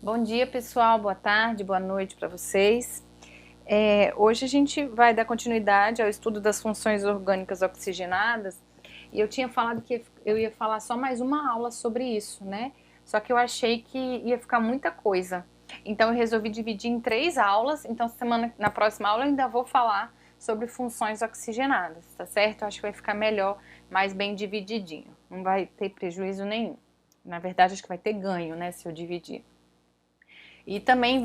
Bom dia, pessoal. Boa tarde, boa noite para vocês. Hoje a gente vai dar continuidade ao estudo das funções orgânicas oxigenadas e eu tinha falado que eu ia falar só mais uma aula sobre isso, né? Só que eu achei que ia ficar muita coisa. Então eu resolvi dividir em 3 aulas. Então na próxima aula eu ainda vou falar sobre funções oxigenadas, tá certo? Eu acho que vai ficar melhor, mais bem divididinho. Não vai ter prejuízo nenhum. Na verdade, acho que vai ter ganho, né, se eu dividir. E também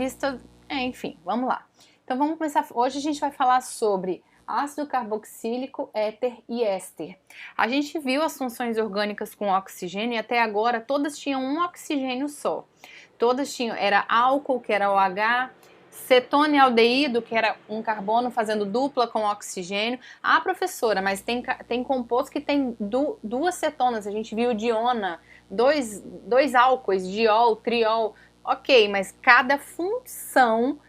enfim, vamos lá. Então vamos começar. Hoje a gente vai falar sobre ácido carboxílico, éter e éster. A gente viu as funções orgânicas com oxigênio e até agora todas tinham um oxigênio só. Todas tinham, era álcool, que era OH, cetona e aldeído, que era um carbono fazendo dupla com oxigênio. Ah, professora, mas tem composto que tem duas cetonas. A gente viu diona, dois álcoois, diol, triol. Ok, mas cada função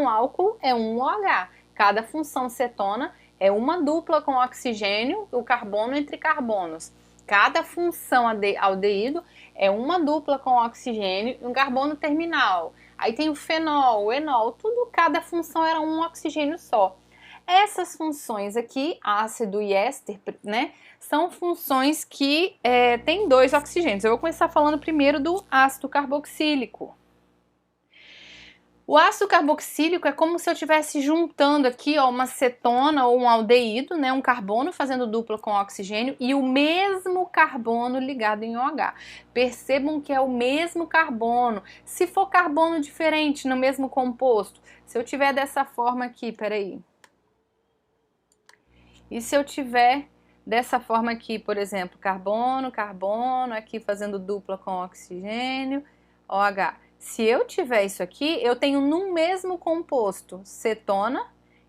álcool é um OH, cada função cetona é uma dupla com oxigênio, o carbono entre carbonos. Cada função aldeído é uma dupla com oxigênio e um carbono terminal. Aí tem o fenol, o enol, cada função era um oxigênio só. Essas funções aqui, ácido e éster, né, são funções que têm 2 oxigênios. Eu vou começar falando primeiro do ácido carboxílico. O ácido carboxílico é como se eu estivesse juntando aqui uma cetona ou um aldeído, né, um carbono fazendo dupla com oxigênio e o mesmo carbono ligado em OH. Percebam que é o mesmo carbono. Se for carbono diferente no mesmo composto, se eu tiver dessa forma aqui, peraí. E se eu tiver dessa forma aqui, por exemplo, carbono, carbono, aqui fazendo dupla com oxigênio, OH. Se eu tiver isso aqui, eu tenho no mesmo composto cetona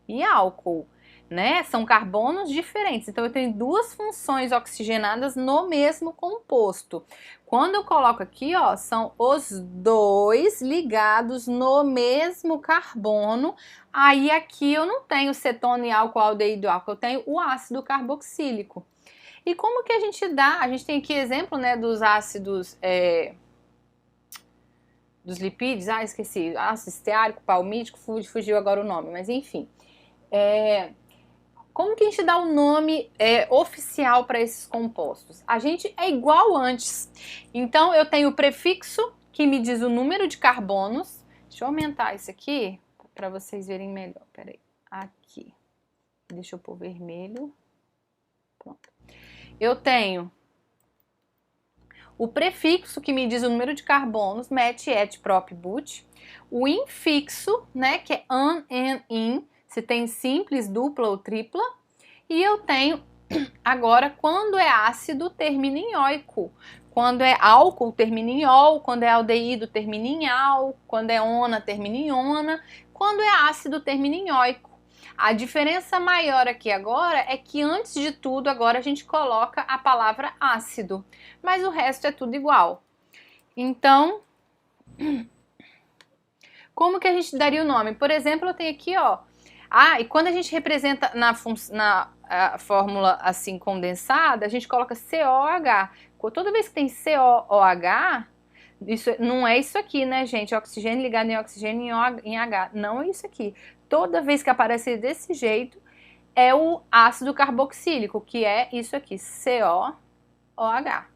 e álcool, né? São carbonos diferentes, então eu tenho 2 funções oxigenadas no mesmo composto. Quando eu coloco aqui, ó, são os 2 ligados no mesmo carbono. Aí aqui eu não tenho cetona e álcool, aldeído e álcool, eu tenho o ácido carboxílico. E como que a gente dá? A gente tem aqui exemplo, né, dos ácidos, dos lipídios, esqueci, ácido esteárico, palmítico, fugiu agora o nome, mas enfim. Como que a gente dá o nome oficial para esses compostos? A gente é igual antes. Então, eu tenho o prefixo, que me diz o número de carbonos. Deixa eu aumentar isso aqui, para vocês verem melhor. Peraí, aqui. Deixa eu pôr vermelho. Pronto. Eu tenho o prefixo, que me diz o número de carbonos, met, et, prop, but. O infixo, né, que é an, en, in, se tem simples, dupla ou tripla. E eu tenho, agora, quando é ácido, termina em oico. Quando é álcool, termina em ol. Quando é aldeído, termina em al. Quando é ona, termina em ona. Quando é ácido, termina em oico. A diferença maior aqui agora é que antes de tudo, agora a gente coloca a palavra ácido. Mas o resto é tudo igual. Então, como que a gente daria o nome? Por exemplo, eu tenho aqui, ó. E quando a gente representa na fórmula assim condensada, a gente coloca COH. Toda vez que tem COOH, isso não é isso aqui, né, gente? Oxigênio ligado em oxigênio em H. Não é isso aqui. Toda vez que aparecer desse jeito, é o ácido carboxílico, que é isso aqui, COOH.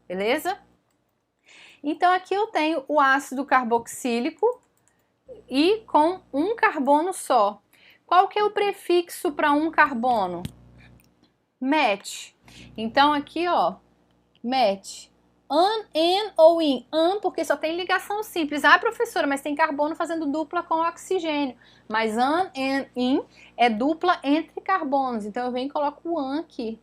Beleza? Então, aqui eu tenho o ácido carboxílico e com um carbono só. Qual que é o prefixo para um carbono? Met. Então, aqui, ó, met. An, en ou in. An, porque só tem ligação simples. Professora, mas tem carbono fazendo dupla com oxigênio. Mas an, en, in é dupla entre carbonos. Então, eu venho e coloco o an aqui.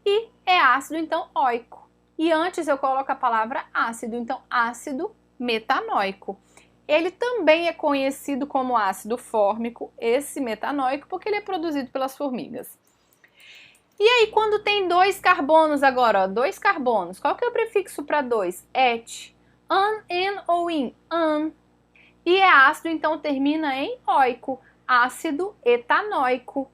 E é ácido, então, oico. E antes eu coloco a palavra ácido. Então, ácido metanóico. Ele também é conhecido como ácido fórmico, esse metanóico, porque ele é produzido pelas formigas. E aí, quando tem 2 carbonos agora, ó, 2 carbonos, qual que é o prefixo para 2? Et. An, en ou in? An. E é ácido, então termina em oico, ácido etanóico.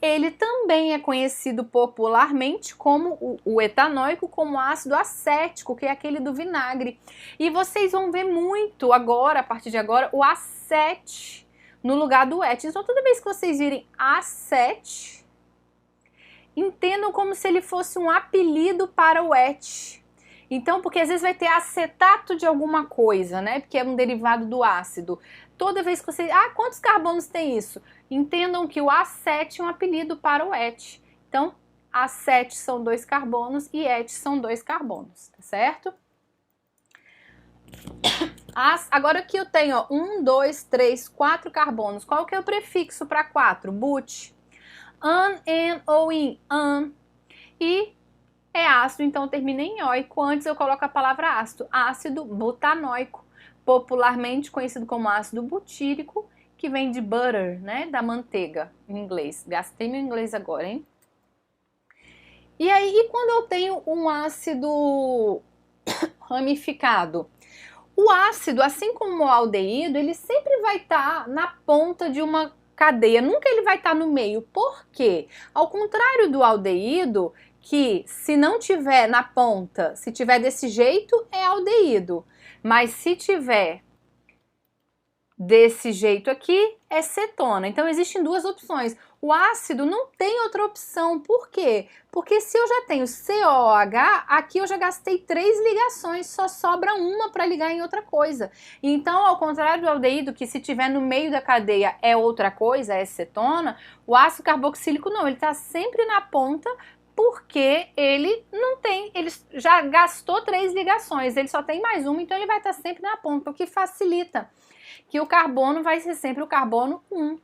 ele também é conhecido popularmente como o etanóico, como ácido acético, que é aquele do vinagre. E vocês vão ver muito agora, a partir de agora, o acete no lugar do et. Então toda vez que vocês virem acete, entendam como se ele fosse um apelido para o et. Então, porque às vezes vai ter acetato de alguma coisa, né? Porque é um derivado do ácido. Toda vez que vocês... quantos carbonos tem isso? Entendam que o acete é um apelido para o et. Então, acete são 2 carbonos e et são 2 carbonos, tá certo? Agora aqui eu tenho, ó, 1, 2, 3, 4 carbonos. Qual que é o prefixo para 4? But. An, en ou in. An. E é ácido, então termina em oico. Antes eu coloco a palavra ácido. Ácido butanoico, popularmente conhecido como ácido butírico, que vem de butter, né? Da manteiga, em inglês. Gastei meu inglês agora, hein? E aí, quando eu tenho um ácido ramificado? O ácido, assim como o aldeído, ele sempre vai estar na ponta de uma cadeia, nunca ele vai estar no meio. Por quê? Ao contrário do aldeído, que se não tiver na ponta, se tiver desse jeito, é aldeído. Mas se tiver desse jeito aqui, é cetona. Então existem duas opções. O ácido não tem outra opção. Por quê? Porque se eu já tenho COOH, aqui eu já gastei 3 ligações, só sobra uma para ligar em outra coisa. Então, ao contrário do aldeído, que se tiver no meio da cadeia é outra coisa, é cetona, o ácido carboxílico não, ele está sempre na ponta, porque ele não tem, ele já gastou 3 ligações, ele só tem mais uma, então ele vai estar sempre na ponta, o que facilita que o carbono vai ser sempre o carbono 1.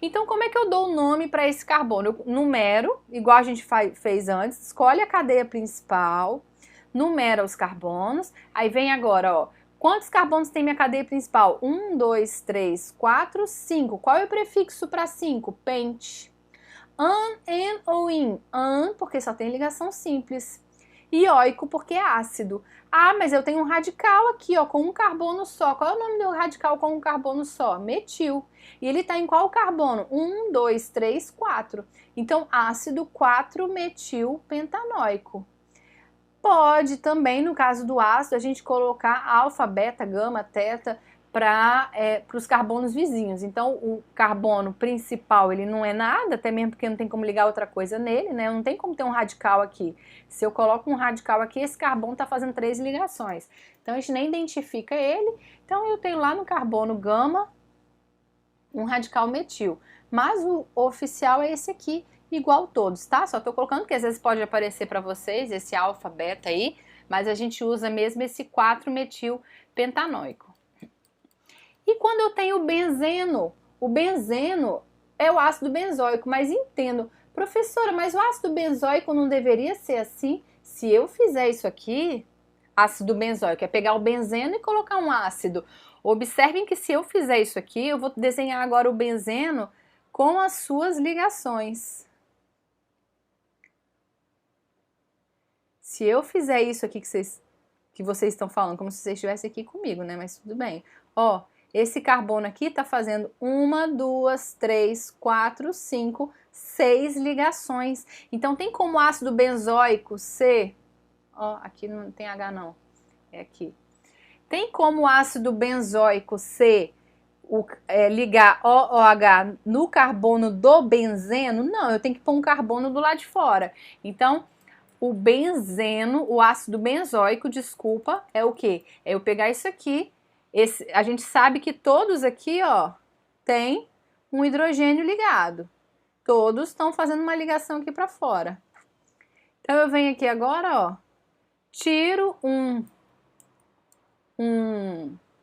Então, como é que eu dou o nome para esse carbono? Eu numero, igual a gente fez antes, escolhe a cadeia principal, numera os carbonos, aí vem agora, ó, quantos carbonos tem minha cadeia principal? 1, 2, 3, 4, 5. Qual é o prefixo para 5? Pente. An, en ou in? An, porque só tem ligação simples. E oico, porque é ácido. Mas eu tenho um radical aqui, ó, com um carbono só. Qual é o nome do radical com um carbono só? Metil. E ele está em qual carbono? 1, 2, 3, 4. Então, ácido 4-metil pentanóico. Pode também, no caso do ácido, a gente colocar alfa, beta, gama, teta para os carbonos vizinhos. Então, o carbono principal, ele não é nada, até mesmo porque não tem como ligar outra coisa nele, né? Não tem como ter um radical aqui. Se eu coloco um radical aqui, esse carbono está fazendo 3 ligações. Então, a gente nem identifica ele. Então, eu tenho lá no carbono gama um radical metil. Mas o oficial é esse aqui, igual todos, tá? Só tô colocando porque às vezes pode aparecer para vocês esse alfa, beta aí, mas a gente usa mesmo esse 4-metil pentanóico. E quando eu tenho o benzeno é o ácido benzoico, mas entendo, professora, mas o ácido benzoico não deveria ser assim? Se eu fizer isso aqui, ácido benzoico, é pegar o benzeno e colocar um ácido. Observem que se eu fizer isso aqui, eu vou desenhar agora o benzeno com as suas ligações. Se eu fizer isso aqui que vocês estão falando, como se vocês estivessem aqui comigo, né? Mas tudo bem. Ó, esse carbono aqui está fazendo 1, 2, 3, 4, 5, 6 ligações. Então, tem como ácido benzoico ser... Ó, aqui não tem H não, é aqui. Tem como ácido benzoico ser... ligar OOH no carbono do benzeno? Não, eu tenho que pôr um carbono do lado de fora. Então, o benzeno, o ácido benzoico, desculpa, é o quê? É eu pegar isso aqui, a gente sabe que todos aqui, ó, tem um hidrogênio ligado. Todos estão fazendo uma ligação aqui para fora. Então, eu venho aqui agora, ó, tiro um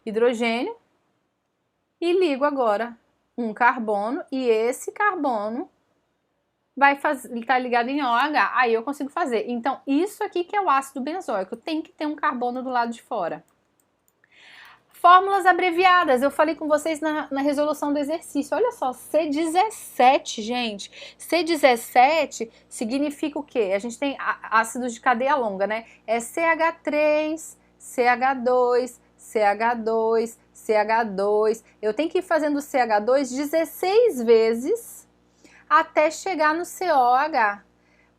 hidrogênio, e ligo agora um carbono, e esse carbono vai estar ligado em OH, aí eu consigo fazer. Então, isso aqui que é o ácido benzoico, tem que ter um carbono do lado de fora. Fórmulas abreviadas, eu falei com vocês na resolução do exercício. Olha só, C17, gente. C17 significa o quê? A gente tem ácidos de cadeia longa, né? É CH3, CH2, CH2, CH2. Eu tenho que ir fazendo CH2 16 vezes até chegar no COH.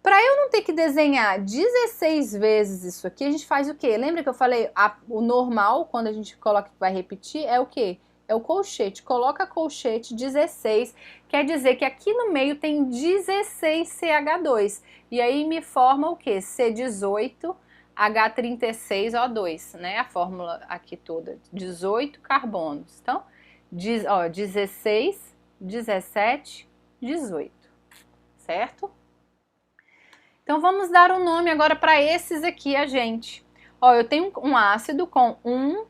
Para eu não ter que desenhar 16 vezes isso aqui, a gente faz o quê? Lembra que eu falei, o normal, quando a gente coloca que vai repetir, é o quê? É o colchete. Coloca colchete 16, quer dizer que aqui no meio tem 16 CH2. E aí me forma o quê? C18, H36O2, né? A fórmula aqui toda, 18 carbonos. Então, 16, 17, 18, certo? Então, vamos dar um nome agora para esses aqui, a gente. Ó, eu tenho um ácido com 1,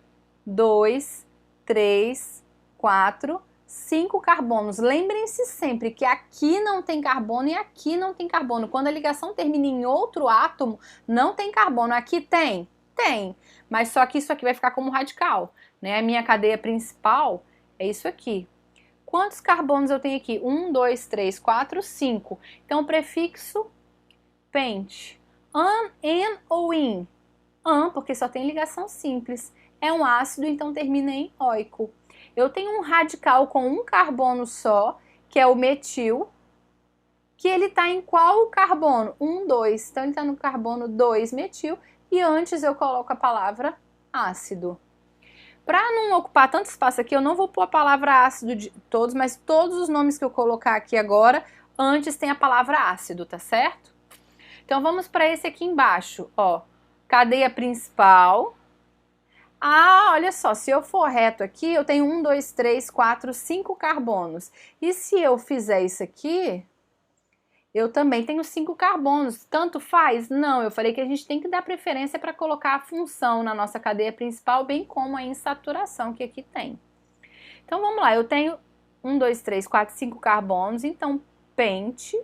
2, 3, 4, 5 carbonos. Lembrem-se sempre que aqui não tem carbono e aqui não tem carbono. Quando a ligação termina em outro átomo, não tem carbono. Aqui tem? Tem. Mas só que isso aqui vai ficar como radical, né? A minha cadeia principal é isso aqui. Quantos carbonos eu tenho aqui? 1, 2, 3, 4, 5. Então, o prefixo pente. An, en ou in? An, porque só tem ligação simples. É um ácido, então termina em oico. Eu tenho um radical com um carbono só, que é o metil, que ele está em qual carbono? 1, 2. Então, ele está no carbono 2 metil, e antes eu coloco a palavra ácido. Para não ocupar tanto espaço aqui, eu não vou pôr a palavra ácido de todos, mas todos os nomes que eu colocar aqui agora, antes tem a palavra ácido, tá certo? Então, vamos para esse aqui embaixo, ó. Cadeia principal. Ah, olha só, se eu for reto aqui, eu tenho 1, 2, 3, 4, 5 carbonos. E se eu fizer isso aqui, eu também tenho 5 carbonos. Tanto faz? Não, eu falei que a gente tem que dar preferência para colocar a função na nossa cadeia principal, bem como a insaturação que aqui tem. Então, vamos lá, eu tenho 1, 2, 3, 4, 5 carbonos, então, pente.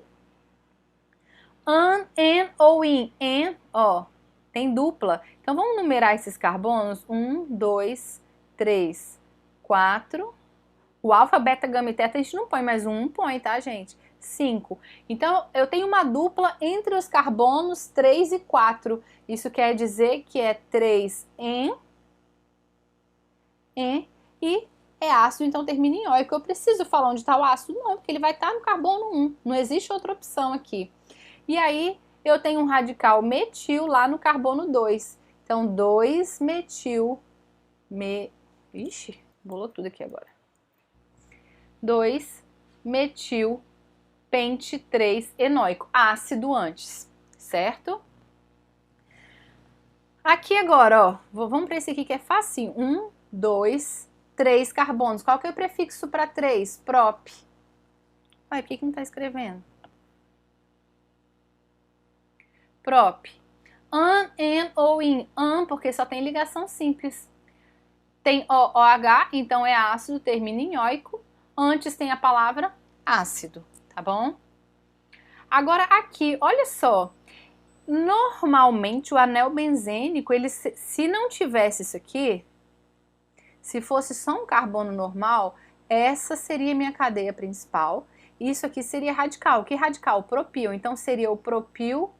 An, en ou in? En, ó, tem dupla. Então, vamos numerar esses carbonos. 1, 2, 3, 4. O alfa, beta, gama e teta a gente não põe, mas um põe, tá, gente? 5. Então, eu tenho uma dupla entre os carbonos 3 e 4. Isso quer dizer que é 3 en e é ácido, então termina em oico. Eu preciso falar onde está o ácido? Não, porque ele vai estar no carbono 1. Não existe outra opção aqui. E aí, eu tenho um radical metil lá no carbono 2. Então, 2-metil... Ixi, bolou tudo aqui agora. 2-metil pente 3 enoico. Ácido antes, certo? Aqui agora, ó, vamos para esse aqui que é facinho. 1, 2, 3 carbonos. Qual que é o prefixo para 3? Prop. Ai, por que não está escrevendo? Prop. An, en ou in? An, porque só tem ligação simples. Tem OH, então é ácido, termina em oico. Antes tem a palavra ácido, tá bom? Agora aqui, olha só. Normalmente o anel benzênico, ele, se não tivesse isso aqui, se fosse só um carbono normal, essa seria a minha cadeia principal. Isso aqui seria radical. Que radical? Propil. Então seria o propil,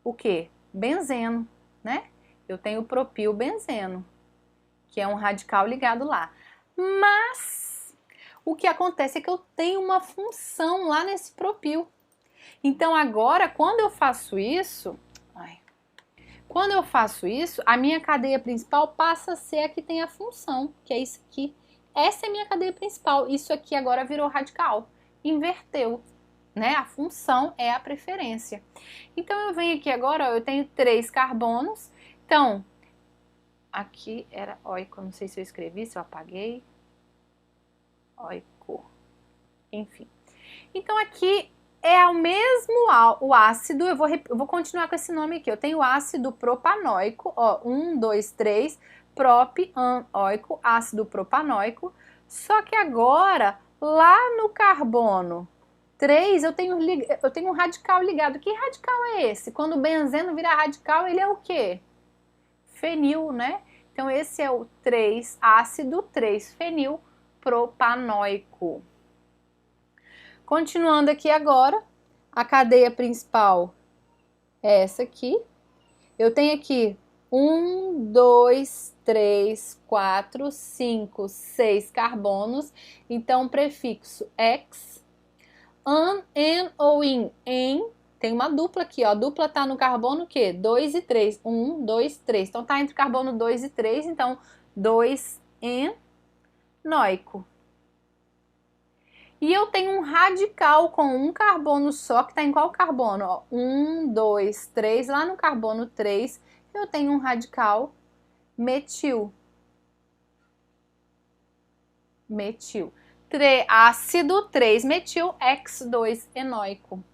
o quê? Benzeno, né? Eu tenho o propilbenzeno, que é um radical ligado lá. Mas o que acontece é que eu tenho uma função lá nesse propil. Então agora, quando eu faço isso, a minha cadeia principal passa a ser a que tem a função, que é isso aqui. Essa é a minha cadeia principal. Isso aqui agora virou radical. Inverteu, né? A função é a preferência. Então eu venho aqui agora, ó, eu tenho 3 carbonos. Então, aqui era oico, não sei se eu escrevi, se eu apaguei. Oico. Enfim. Então aqui é o mesmo o ácido, eu vou continuar com esse nome aqui. Eu tenho o ácido propanoico, ó, 1, 2, 3, prop, an, oico, ácido propanoico. Só que agora, lá no carbono 3, eu tenho um radical ligado. Que radical é esse? Quando o benzeno vira radical, ele é o quê? Fenil, né? Então, esse é o 3 ácido, 3 fenil propanoico. Continuando aqui agora, a cadeia principal é essa aqui. Eu tenho aqui 1, 2, 3, 4, 5, 6 carbonos. Então, prefixo ex. an, ou in. Em, tem uma dupla aqui, ó. A dupla tá no carbono o quê? 2 e 3. 1, 2, 3. Então tá entre carbono 2 e 3, então 2-enoico. E eu tenho um radical com um carbono só, que está em qual carbono? Ó, 1, 2, 3, lá no carbono 3, eu tenho um radical metil. Metil. Ácido 3-metil, X2-enoico.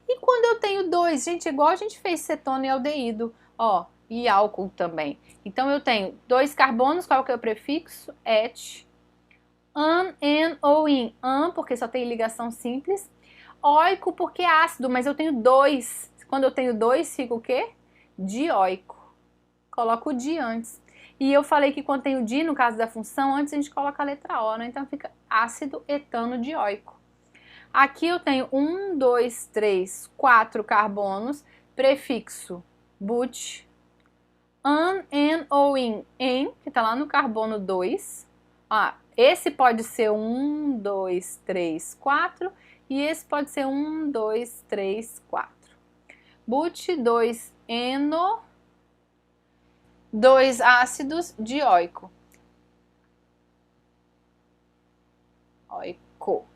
E quando eu tenho 2, gente, igual a gente fez cetona e aldeído, ó, e álcool também. Então eu tenho 2 carbonos, qual que é o prefixo? Et. An, ou in. An, porque só tem ligação simples. Oico, porque é ácido, mas eu tenho 2. Quando eu tenho 2, fica o quê? Dioico. Coloco o di antes. E eu falei que quando tem o di, no caso da função, antes a gente coloca a letra O, né? Então fica ácido etano dioico. Aqui eu tenho 1, 2, 3, 4 carbonos, prefixo but. An, ou in. En, que tá lá no carbono 2. Ah, esse pode ser 1, 2, 3, 4 e esse pode ser 1, 2, 3, 4. But 2 eno, 2 ácidos dioico. Oico.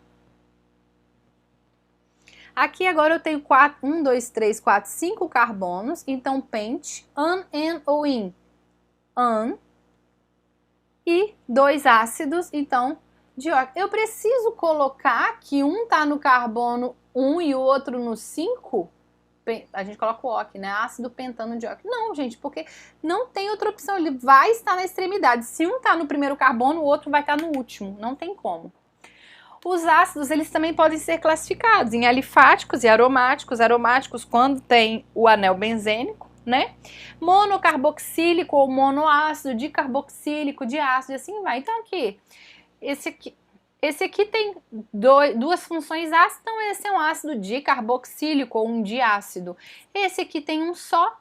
Aqui agora eu tenho 1, 2, 3, 4, 5 carbonos, então pente, an, ou in. An. E 2 ácidos, então, dioico. Eu preciso colocar que um tá no carbono 1 e o outro no 5? A gente coloca o O aqui, né? Ácido pentano dioico. Não, gente, porque não tem outra opção. Ele vai estar na extremidade. Se um tá no primeiro carbono, o outro vai estar no último. Não tem como. Os ácidos, eles também podem ser classificados em alifáticos e aromáticos. Aromáticos quando tem o anel benzênico, né? Monocarboxílico ou monoácido, dicarboxílico, diácido, e assim vai. Então aqui, esse aqui tem duas funções ácidas, então esse é um ácido dicarboxílico ou um diácido. Esse aqui tem um só,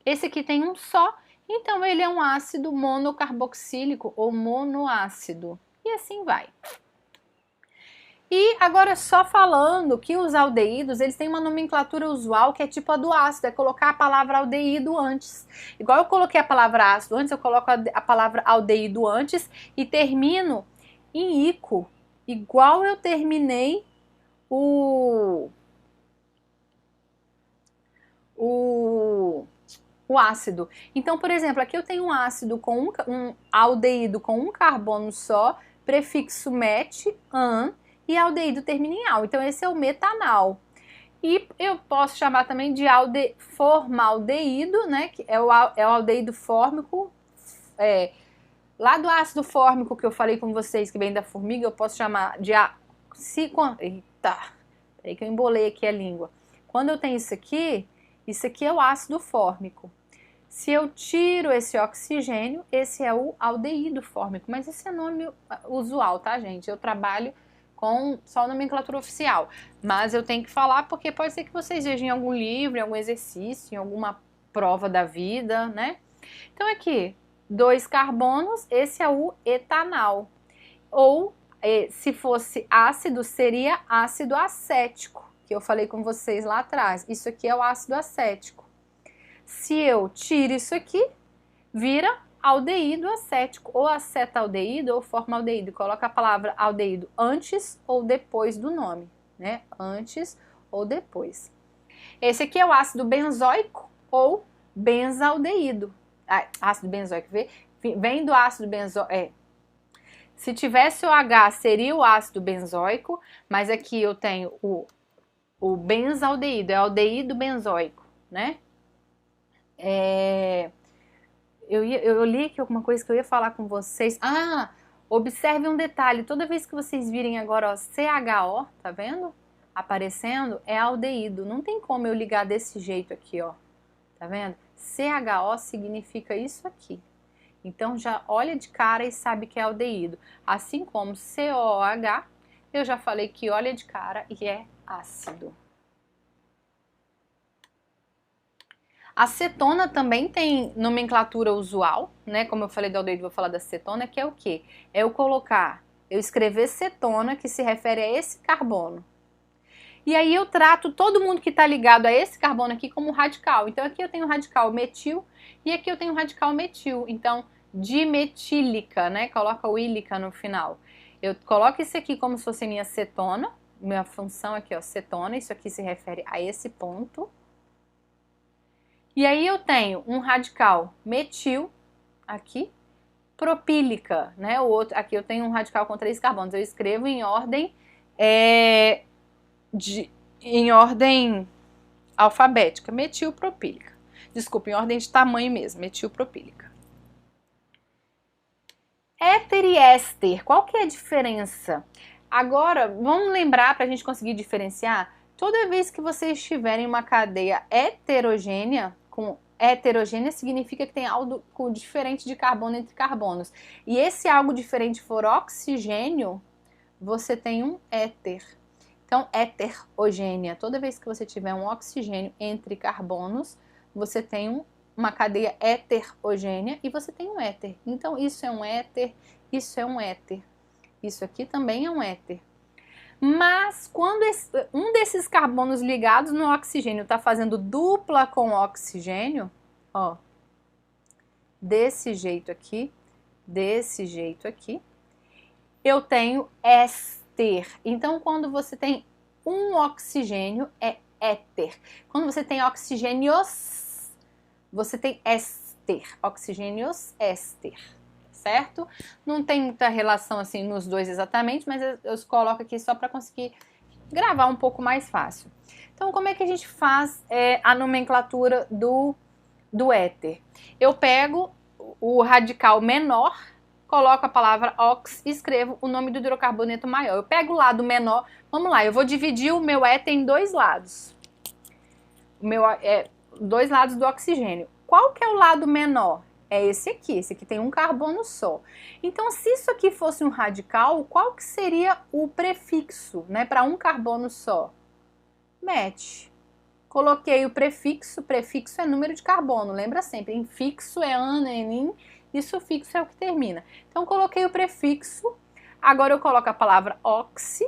esse aqui tem um só, então ele é um ácido monocarboxílico ou monoácido. E assim vai. E agora só falando que os aldeídos, eles têm uma nomenclatura usual que é tipo a do ácido, é colocar a palavra aldeído antes. Igual eu coloquei a palavra ácido antes, eu coloco a palavra aldeído antes e termino em ico, igual eu terminei o ácido. Então, por exemplo, aqui eu tenho um ácido com um aldeído com um carbono só, prefixo met, an, e aldeído termina em al. Então esse é o metanal. E eu posso chamar também de formaldeído, né? Que é o aldeído fórmico. Lá do ácido fórmico que eu falei com vocês, que vem da formiga, eu posso chamar de eita, peraí que eu embolei aqui a língua. Quando eu tenho isso aqui é o ácido fórmico. Se eu tiro esse oxigênio, esse é o aldeído fórmico. Mas esse é nome usual, tá, gente? Eu trabalho com só nomenclatura oficial, mas eu tenho que falar porque pode ser que vocês vejam em algum livro, em algum exercício, em alguma prova da vida, né? Então aqui, 2 carbonos, esse é o etanal. Ou, se fosse ácido, seria ácido acético, que eu falei com vocês lá atrás. Isso aqui é o ácido acético. Se eu tiro isso aqui, vira aldeído acético, ou acetaldeído ou formaldeído. Coloca a palavra aldeído antes ou depois do nome, né? Antes ou depois. Esse aqui é o ácido benzoico ou benzaldeído. Ácido benzoico, vem do ácido benzoico. Se tivesse o H, seria o ácido benzoico, mas aqui eu tenho o benzaldeído, é aldeído benzoico, né? Eu li aqui alguma coisa que eu ia falar com vocês. Observe um detalhe. Toda vez que vocês virem agora, ó, CHO, tá vendo? Aparecendo, é aldeído. Não tem como eu ligar desse jeito aqui, ó. Tá vendo? CHO significa isso aqui. Então já olha de cara e sabe que é aldeído. Assim como COOH, eu já falei que olha de cara e é ácido. A cetona também tem nomenclatura usual, né? Como eu falei do aldeído, vou falar da cetona, que é o quê? É eu colocar, eu escrever cetona, que se refere a esse carbono. E aí eu trato todo mundo que está ligado a esse carbono aqui como radical. Então aqui eu tenho radical metil e aqui eu tenho radical metil. Então, dimetílica, né? Coloca o ílica no final. Eu coloco isso aqui como se fosse minha cetona. Minha função aqui, ó, cetona. Isso aqui se refere a esse ponto. E aí eu tenho um radical metil aqui, propílica, né? O outro, aqui eu tenho um radical com 3 carbonos. Eu escrevo em ordem em ordem alfabética, metilpropílica. Desculpa, em ordem de tamanho mesmo, metilpropílica. Éter e éster, qual que é a diferença? Agora, vamos lembrar para a gente conseguir diferenciar, toda vez que vocês tiverem uma cadeia heterogênea, com heterogênea significa que tem algo diferente de carbono entre carbonos, e esse algo diferente for oxigênio, você tem um éter. Então, heterogênea, toda vez que você tiver um oxigênio entre carbonos, você tem uma cadeia heterogênea e você tem um éter. Então, isso é um éter, isso é um éter. Isso aqui também é um éter. Mas, quando um desses carbonos ligados no oxigênio está fazendo dupla com o oxigênio, ó, desse jeito aqui, eu tenho éster. Então, quando você tem um oxigênio, é éter. Quando você tem oxigênios, você tem éster. Oxigênios, éster. Certo? Não tem muita relação assim nos dois exatamente, mas eu coloco aqui só para conseguir gravar um pouco mais fácil. Então, como é que a gente faz a nomenclatura do éter? Eu pego o radical menor, coloco a palavra ox e escrevo o nome do hidrocarboneto maior. Eu pego o lado menor, vamos lá, eu vou dividir o meu éter em 2 lados. Dois lados do oxigênio. Qual que é o lado menor? É esse aqui tem um carbono só. Então, se isso aqui fosse um radical, qual que seria o prefixo, né, para um carbono só? Met. Coloquei o prefixo é número de carbono, lembra sempre, infixo é an, enin, e sufixo é o que termina. Então, coloquei o prefixo, agora eu coloco a palavra oxi,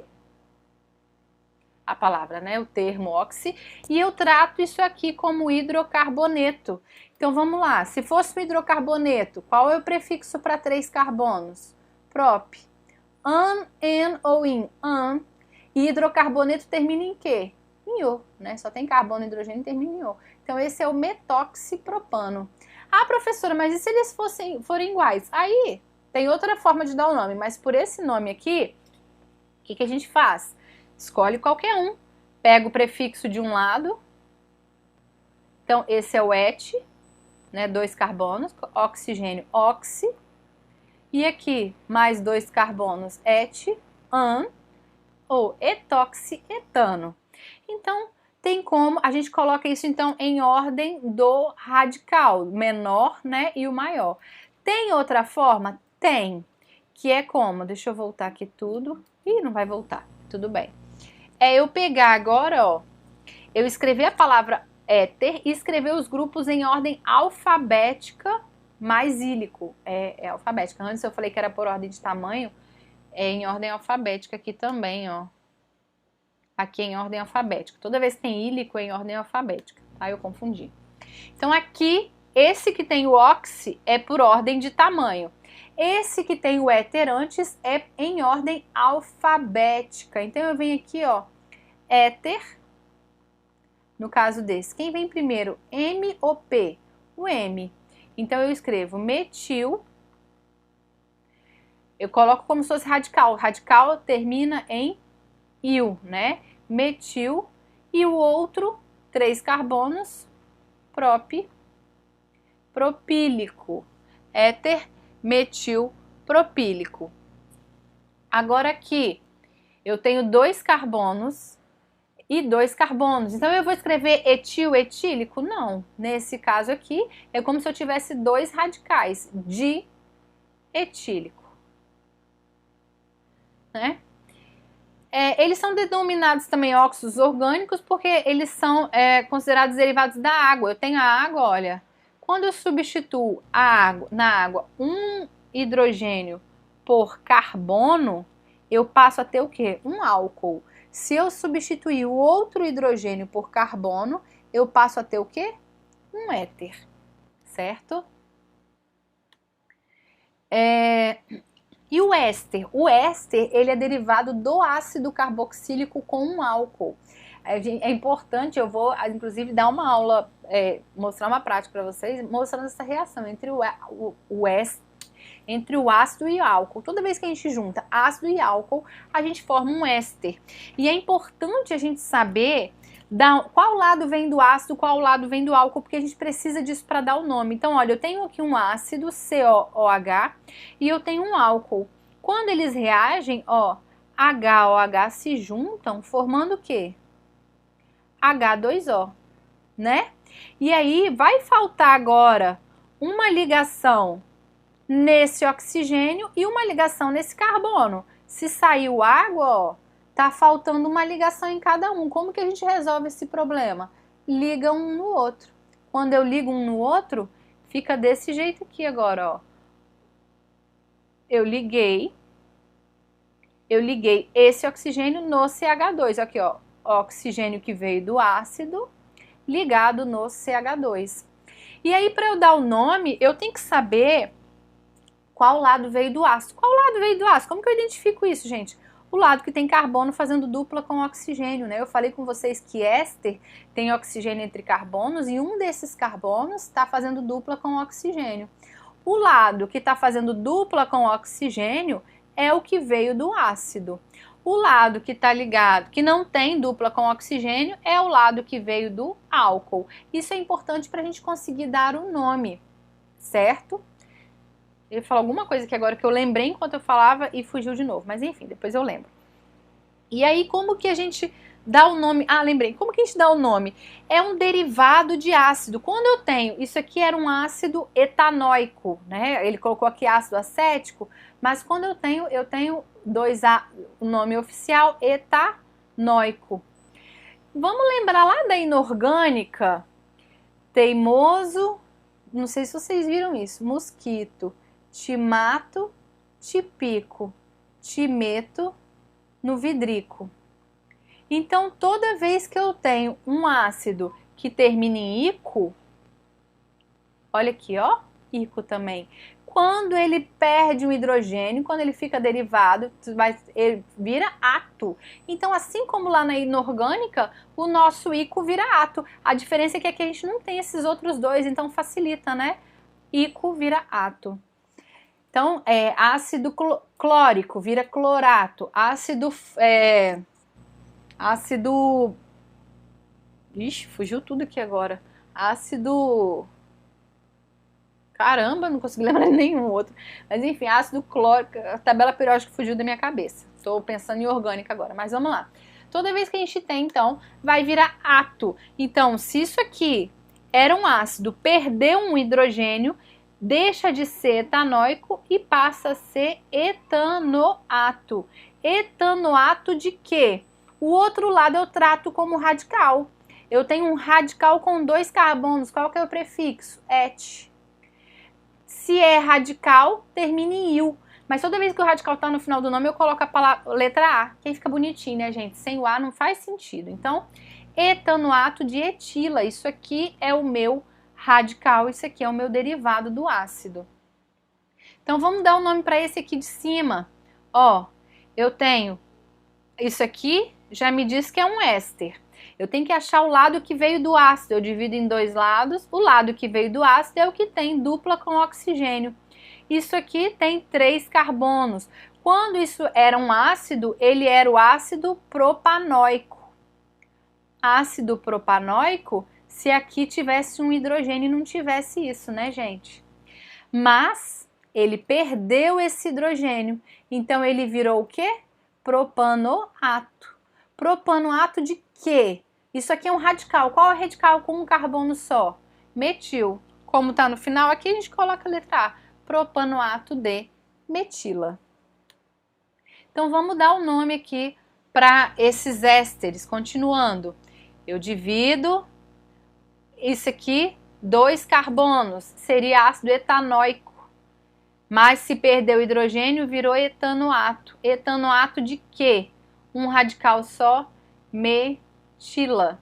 a palavra, né, o termo oxi, e eu trato isso aqui como hidrocarboneto. Então vamos lá, se fosse um hidrocarboneto, qual é o prefixo para 3 carbonos? Prop. An, en ou in, an. E hidrocarboneto termina em quê? Em O, né? Só tem carbono e hidrogênio e termina em O. Então esse é o metoxipropano. Ah, professora, mas e se eles forem iguais? Aí tem outra forma de dar o nome, mas por esse nome aqui, o que a gente faz? Escolhe qualquer um, pega o prefixo de um lado, então esse é o et, né, 2 carbonos, oxigênio, oxi, e aqui mais 2 carbonos, et, an, ou etoxietano. Então, tem como, a gente coloca isso então em ordem do radical, menor, né, e o maior. Tem outra forma? Tem, que é como, deixa eu voltar aqui tudo, ih, não vai voltar, tudo bem. É eu pegar agora, ó, eu escrever a palavra éter e escrever os grupos em ordem alfabética mais ílico. É alfabética. Antes eu falei que era por ordem de tamanho, é em ordem alfabética aqui também, ó. Aqui é em ordem alfabética. Toda vez que tem ílico é em ordem alfabética, tá? Eu confundi. Então aqui, esse que tem o oxi é por ordem de tamanho. Esse que tem o éter antes é em ordem alfabética. Então eu venho aqui, ó, éter, no caso desse. Quem vem primeiro, M ou P? O M. Então eu escrevo metil, eu coloco como se fosse radical. Radical termina em il, né? Metil, e o outro, 3 carbonos, propílico. Éter metil propílico. Agora aqui, eu tenho 2 carbonos e 2 carbonos. Então, eu vou escrever etil, etílico? Não. Nesse caso aqui, é como se eu tivesse 2 radicais de etílico. Né? Eles são denominados também óxidos orgânicos porque eles são considerados derivados da água. Eu tenho a água, olha, quando eu substituo na água um hidrogênio por carbono, eu passo a ter o quê? Um álcool. Se eu substituir o outro hidrogênio por carbono, eu passo a ter o quê? Um éter, certo? E o éster? O éster, ele é derivado do ácido carboxílico com um álcool. É importante, eu vou, inclusive, dar uma aula, mostrar uma prática para vocês, mostrando essa reação entre o éster, entre o ácido e o álcool. Toda vez que a gente junta ácido e álcool, a gente forma um éster. E é importante a gente saber qual lado vem do ácido, qual lado vem do álcool, porque a gente precisa disso para dar o nome. Então, olha, eu tenho aqui um ácido, COOH, e eu tenho um álcool. Quando eles reagem, ó, HOH se juntam, formando o quê? H2O, né? E aí, vai faltar agora uma ligação nesse oxigênio e uma ligação nesse carbono. Se saiu água, ó, tá faltando uma ligação em cada um. Como que a gente resolve esse problema? Liga um no outro. Quando eu ligo um no outro, fica desse jeito aqui agora, ó. Eu liguei esse oxigênio no CH2. Aqui, ó, oxigênio que veio do ácido ligado no CH2. E aí, para eu dar o nome, eu tenho que saber qual lado veio do ácido. Qual lado veio do ácido? Como que eu identifico isso, gente? O lado que tem carbono fazendo dupla com oxigênio, né? Eu falei com vocês que éster tem oxigênio entre carbonos e um desses carbonos está fazendo dupla com oxigênio. O lado que está fazendo dupla com oxigênio é o que veio do ácido. O lado que está ligado, que não tem dupla com oxigênio, é o lado que veio do álcool. Isso é importante para a gente conseguir dar o nome, certo? Ele falou alguma coisa aqui agora que eu lembrei enquanto eu falava e fugiu de novo. Mas enfim, depois eu lembro. E aí, como que a gente dá o nome? Ah, lembrei. Como que a gente dá o nome? É um derivado de ácido. Quando eu tenho... Isso aqui era um ácido etanóico, né? Ele colocou aqui ácido acético. Mas quando eu tenho o nome oficial, etanóico. Vamos lembrar lá da inorgânica? Teimoso. Não sei se vocês viram isso. Mosquito. Te mato, te pico, te meto no vidrico. Então, toda vez que eu tenho um ácido que termina em ico, olha aqui, ó, ico também. Quando ele perde um hidrogênio, quando ele fica derivado, ele vira ato. Então, assim como lá na inorgânica, o nosso ico vira ato. A diferença é que aqui a gente não tem esses outros dois, então facilita, né? Ico vira ato. Então, ácido clórico vira clorato, ixi, fugiu tudo aqui agora. Ácido, caramba, não consegui lembrar nenhum outro. Mas enfim, ácido clórico, a tabela periódica fugiu da minha cabeça. Estou pensando em orgânica agora, mas vamos lá. Toda vez que a gente tem, então, vai virar ato. Então, se isso aqui era um ácido, perdeu um hidrogênio, deixa de ser etanóico e passa a ser etanoato. Etanoato de quê? O outro lado eu trato como radical. Eu tenho um radical com 2 carbonos. Qual que é o prefixo? Et. Se é radical, termina em il. Mas toda vez que o radical está no final do nome, eu coloco a letra A. Que aí fica bonitinho, né, gente? Sem o A não faz sentido. Então, etanoato de etila. Isso aqui é o meu radical, isso aqui é o meu derivado do ácido. Então, vamos dar um nome para esse aqui de cima. Ó, eu tenho isso aqui, já me diz que é um éster. Eu tenho que achar o lado que veio do ácido. Eu divido em 2 lados. O lado que veio do ácido é o que tem dupla com oxigênio. Isso aqui tem 3 carbonos. Quando isso era um ácido, ele era o ácido propanóico. Ácido propanóico, se aqui tivesse um hidrogênio e não tivesse isso, né, gente? Mas ele perdeu esse hidrogênio, então ele virou o quê? Propanoato. Propanoato de quê? Isso aqui é um radical. Qual é o radical com um carbono só? Metil. Como está no final, aqui a gente coloca a letra A. Propanoato de metila. Então vamos dar o nome aqui para esses ésteres. Continuando. Eu divido isso aqui, 2 carbonos, seria ácido etanóico. Mas se perdeu hidrogênio, virou etanoato. Etanoato de quê? Um radical só, metila.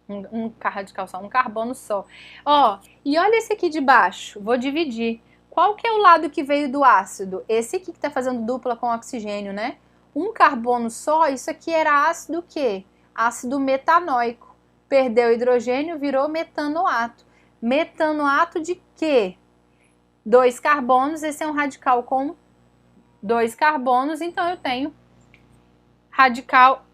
Um radical só, um carbono só. Ó, e olha esse aqui de baixo, vou dividir. Qual que é o lado que veio do ácido? Esse aqui que tá fazendo dupla com oxigênio, né? Um carbono só, isso aqui era ácido o quê? Ácido metanóico. Perdeu hidrogênio, virou metanoato. Metanoato de quê? 2 carbonos, esse é um radical com 2 carbonos, então eu tenho radical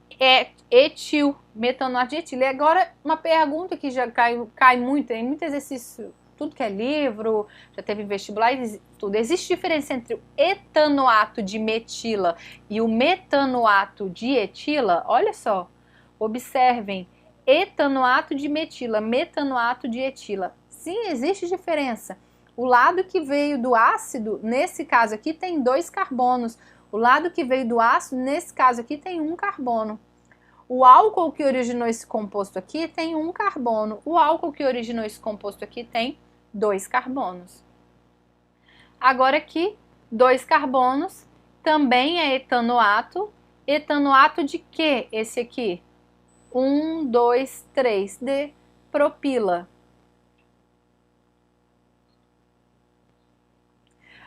etil, metanoato de etil. E agora uma pergunta que já cai muito, tem muito exercício, tudo que é livro, já teve vestibular, tudo. Existe diferença entre o etanoato de metila e o metanoato de etila? Olha só, observem, etanoato de metila, metanoato de etila. Sim, existe diferença. O lado que veio do ácido, nesse caso aqui, tem 2 carbonos. O lado que veio do ácido, nesse caso aqui, tem 1 carbono. O álcool que originou esse composto aqui tem 1 carbono. O álcool que originou esse composto aqui tem 2 carbonos. Agora aqui, 2 carbonos, também é etanoato. Etanoato de quê? Esse aqui? 1, 2, 3, de propila.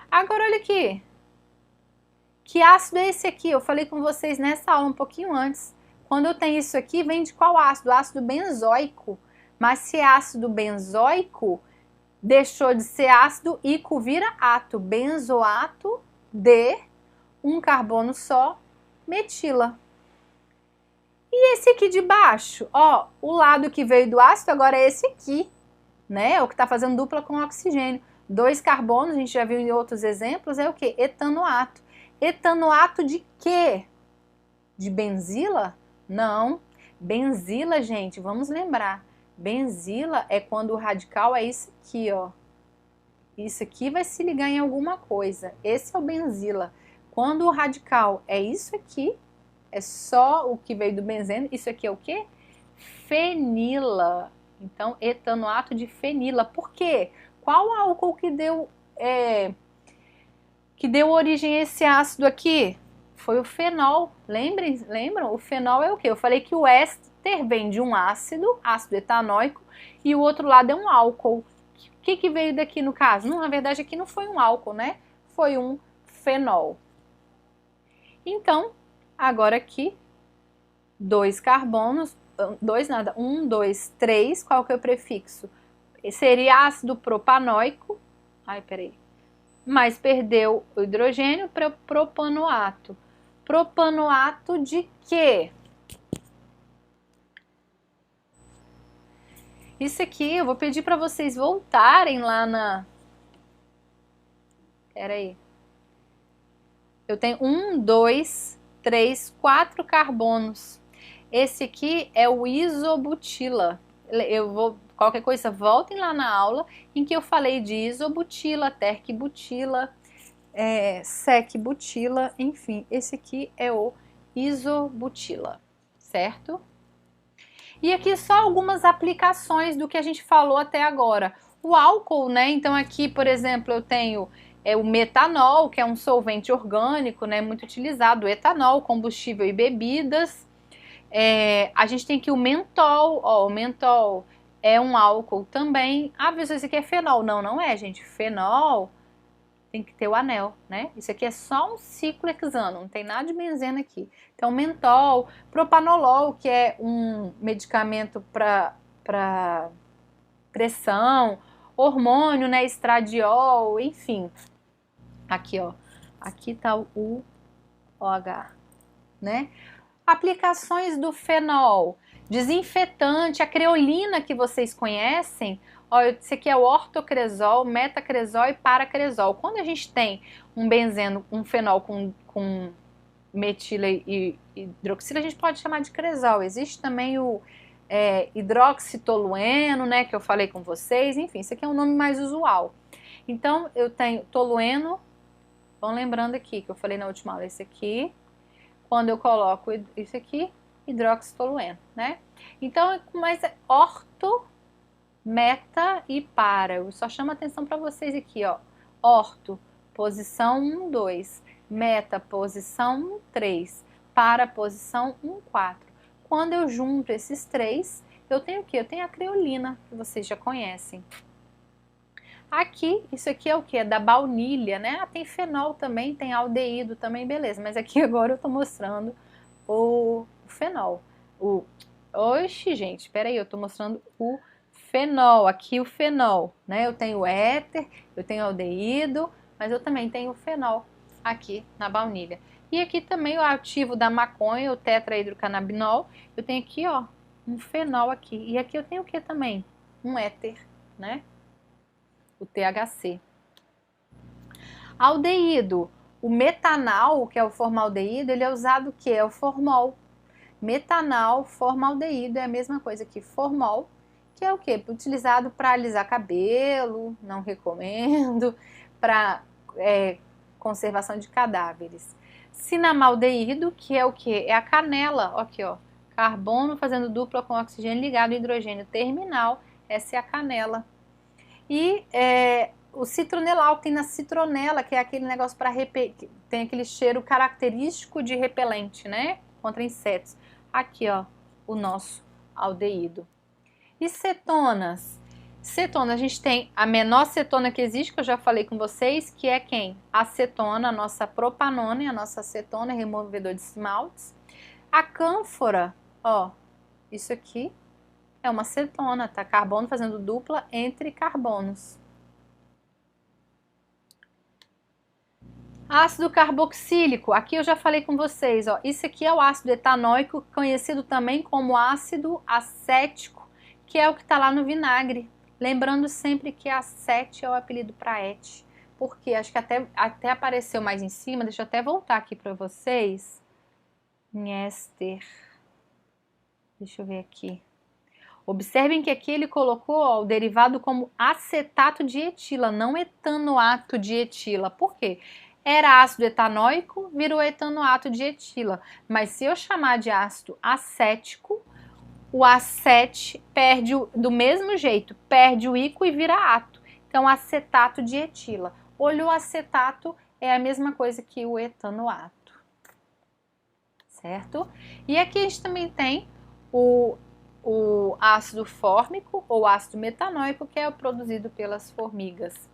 Agora olha aqui. Que ácido é esse aqui? Eu falei com vocês nessa aula um pouquinho antes. Quando eu tenho isso aqui, vem de qual ácido? Ácido benzoico. Mas se é ácido benzoico, deixou de ser ácido, ico vira ato. Benzoato de 1 carbono só, metila. E esse aqui de baixo? Ó, o lado que veio do ácido agora é esse aqui, né? O que está fazendo dupla com oxigênio. 2 carbonos, a gente já viu em outros exemplos, é o que? Etanoato. Etanoato de quê? De benzila? Não. Benzila, gente, vamos lembrar. Benzila é quando o radical é isso aqui, ó. Isso aqui vai se ligar em alguma coisa. Esse é o benzila. Quando o radical é isso aqui, é só o que veio do benzeno. Isso aqui é o quê? Fenila. Então, etanoato de fenila. Por quê? Qual álcool que deu origem a esse ácido aqui? Foi o fenol. Lembram? O fenol é o quê? Eu falei que o éster vem de um ácido etanóico, e o outro lado é um álcool. O que veio daqui no caso? Não, na verdade aqui não foi um álcool, né? Foi um fenol. Então, agora aqui, 2 carbonos, 2 nada, 1, 2, 3, qual que é o prefixo? Seria ácido propanóico. Ai, peraí. Mas perdeu o hidrogênio para propanoato. Propanoato de quê? Isso aqui eu vou pedir para vocês voltarem lá na... Peraí. Eu tenho 1, 2, 3, 4 carbonos. Esse aqui é o isobutila. Eu vou... Qualquer coisa, voltem lá na aula em que eu falei de isobutila, terquibutila, secbutila, enfim, esse aqui é o isobutila, certo? E aqui só algumas aplicações do que a gente falou até agora. O álcool, né? Então aqui, por exemplo, eu tenho o metanol, que é um solvente orgânico, né? Muito utilizado, o etanol, combustível e bebidas. A gente tem aqui o mentol, ó, o mentol é um álcool também. Ah, mas isso aqui é fenol. Não, não é, gente. Fenol tem que ter o anel, né? Isso aqui é só um ciclo hexano, não tem nada de benzena aqui. Então, mentol, propanolol, que é um medicamento para pressão, hormônio, né? Estradiol, enfim. Aqui, ó. Aqui tá o OH, né? Aplicações do fenol. Desinfetante, a creolina que vocês conhecem, ó, esse aqui é o ortocresol, metacresol e paracresol. Quando a gente tem um benzeno, um fenol com metila e hidroxila, a gente pode chamar de cresol. Existe também o hidroxitolueno, né, que eu falei com vocês, enfim, esse aqui é um nome mais usual. Então, eu tenho tolueno, vão lembrando aqui, que eu falei na última aula, esse aqui. Quando eu coloco isso aqui, hidroxitolueno, né? Então, mas orto, meta e para. Eu só chamo atenção para vocês aqui, ó. Orto, posição 1, 2. Meta, posição 1, 3. Para, posição 1, 4. Quando eu junto esses três, eu tenho o quê? Eu tenho a creolina, que vocês já conhecem. Aqui, isso aqui é o que? É da baunilha, né? Ah, tem fenol também, tem aldeído também, beleza. Mas aqui agora eu tô mostrando o fenol. Oxi, gente, peraí, eu tô mostrando o fenol. Aqui o fenol, né? Eu tenho éter, eu tenho aldeído, mas eu também tenho o fenol aqui na baunilha. E aqui também o ativo da maconha, o tetrahidrocannabinol. Eu tenho aqui, ó, um fenol aqui. E aqui eu tenho o que também? Um éter, né? O THC. Aldeído. O metanal, que é o formaldeído, ele é usado o que? É o formol. Metanal, formaldeído é a mesma coisa que formol, que é o que? Utilizado para alisar cabelo, não recomendo, para conservação de cadáveres. Cinamaldeído, que é o que? É a canela, aqui ó, carbono fazendo dupla com oxigênio ligado ao hidrogênio terminal, essa é a canela. E o citronelal, que tem na citronela, que é aquele negócio para repelir, tem aquele cheiro característico de repelente, né? Contra insetos. Aqui, ó, o nosso aldeído. E cetonas? Cetona, a gente tem a menor cetona que existe, que eu já falei com vocês, que é quem? A acetona, a nossa propanona, a nossa acetona, removedor de esmaltes. A cânfora, ó, isso aqui é uma cetona, tá? Carbono fazendo dupla entre carbonos. Ácido carboxílico, aqui eu já falei com vocês, ó, isso aqui é o ácido etanóico, conhecido também como ácido acético, que é o que está lá no vinagre. Lembrando sempre que acete é o apelido para et, porque acho que até apareceu mais em cima, deixa eu até voltar aqui para vocês. Em éster, deixa eu ver aqui. Observem que aqui ele colocou ó, o derivado como acetato de etila, não etanoato de etila. Por quê? Era ácido etanóico, virou etanoato de etila. Mas se eu chamar de ácido acético, o acete perde do mesmo jeito, perde o íco e vira ato. Então, acetato de etila. Olha, o acetato é a mesma coisa que o etanoato. Certo? E aqui a gente também tem o ácido fórmico ou ácido metanóico, que é o produzido pelas formigas.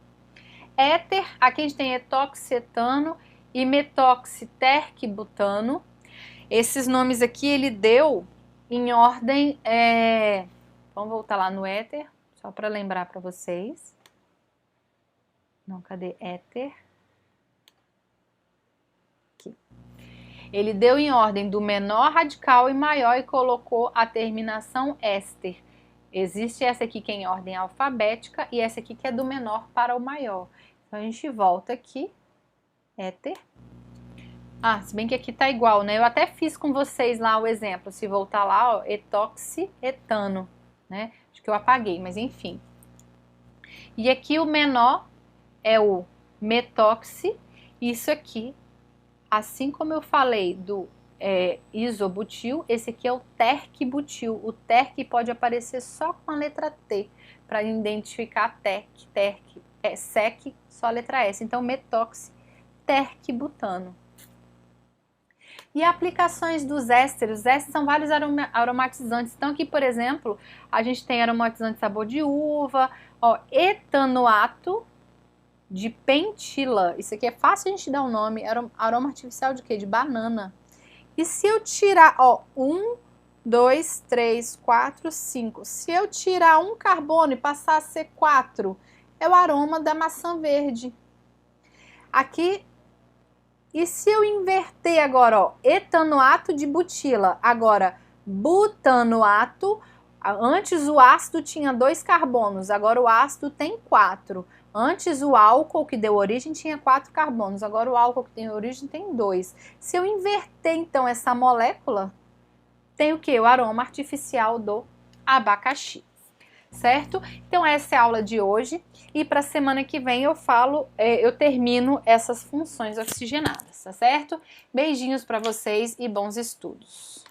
Éter, aqui a gente tem etoxetano e metoxiterquibutano. Esses nomes aqui ele deu em ordem, vamos voltar lá no éter, só para lembrar para vocês. Não, cadê éter? Aqui. Ele deu em ordem do menor radical e maior e colocou a terminação éster. Existe essa aqui que é em ordem alfabética e essa aqui que é do menor para o maior. Então a gente volta aqui, éter. Ah, se bem que aqui tá igual, né? Eu até fiz com vocês lá o exemplo. Se voltar lá, ó, etoxietano, né? Acho que eu apaguei, mas enfim. E aqui o menor é o metoxi. Isso aqui, assim como eu falei do isobutil, esse aqui é o terquibutil. O terqui pode aparecer só com a letra T, para identificar sec, só a letra S. Então, metoxiterquibutano. E aplicações dos ésteres. Os ésteres são vários aromatizantes. Então, aqui, por exemplo, a gente tem aromatizante sabor de uva, ó, etanoato de pentila. Isso aqui é fácil a gente dar um nome. Aroma artificial de quê? De banana. E se eu tirar, ó, 1, 2, 3, 4, 5. Se eu tirar um carbono e passar a ser 4, é o aroma da maçã verde. Aqui, e se eu inverter agora, ó, etanoato de butila, agora butanoato, antes o ácido tinha 2 carbonos, agora o ácido tem 4. Antes o álcool que deu origem tinha 4 carbonos, agora o álcool que tem origem tem 2. Se eu inverter então essa molécula, tem o que? O aroma artificial do abacaxi, certo? Então essa é a aula de hoje e para a semana que vem eu termino essas funções oxigenadas, tá certo? Beijinhos para vocês e bons estudos.